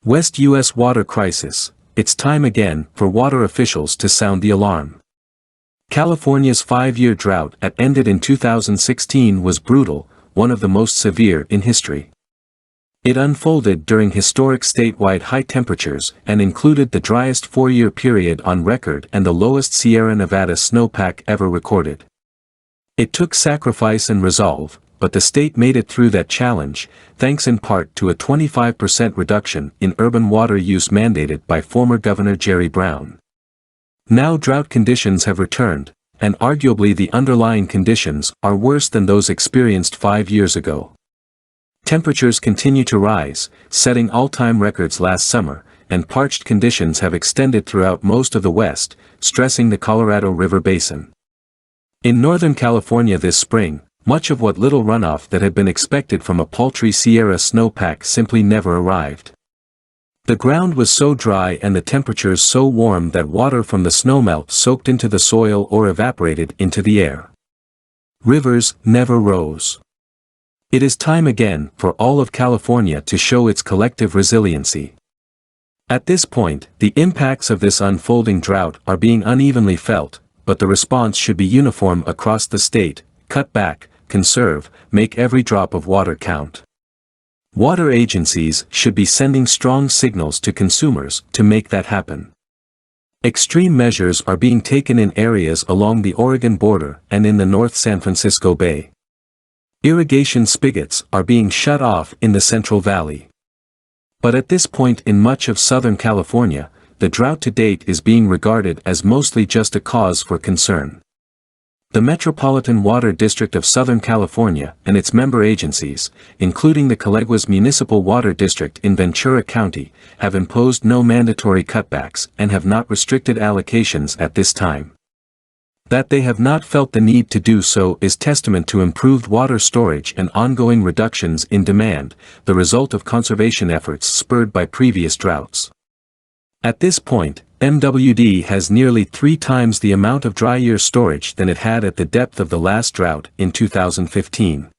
West U.S. water crisis. It's time again for water officials to sound the alarm. California's 5-year drought that ended in 2016 was brutal, one of the most severe in history. It unfolded during historic statewide high temperatures and included the driest 4-year period on record and the lowest Sierra Nevada snowpack ever recorded. It took sacrifice and resolve, but the state made it through that challenge, thanks in part to a 25% reduction in urban water use mandated by former Governor Jerry Brown. Now drought conditions have returned, and arguably the underlying conditions are worse than those experienced 5 years ago. Temperatures continue to rise, setting all-time records last summer, and parched conditions have extended throughout most of the West, stressing the Colorado River Basin. In Northern California this spring, much of what little runoff that had been expected from a paltry Sierra snowpack simply never arrived. The ground was so dry and the temperatures so warm that water from the snowmelt soaked into the soil or evaporated into the air. Rivers never rose. It is time again for all of California to show its collective resiliency. At this point, the impacts of this unfolding drought are being unevenly felt, but the response should be uniform across the state: cut back, conserve, make every drop of water count. Water agencies should be sending strong signals to consumers to make that happen. Extreme measures are being taken in areas along the Oregon border and in the North San Francisco Bay. Irrigation spigots are being shut off in the Central Valley. But at this point in much of Southern California, the drought to date is being regarded as mostly just a cause for concern. The Metropolitan Water District of Southern California and its member agencies, including the Coleguas Municipal Water District in Ventura County, have imposed no mandatory cutbacks and have not restricted allocations at this time. That they have not felt the need to do so is testament to improved water storage and ongoing reductions in demand, the result of conservation efforts spurred by previous droughts. At this point, MWD has nearly 3 times the amount of dry year storage than it had at the depth of the last drought in 2015.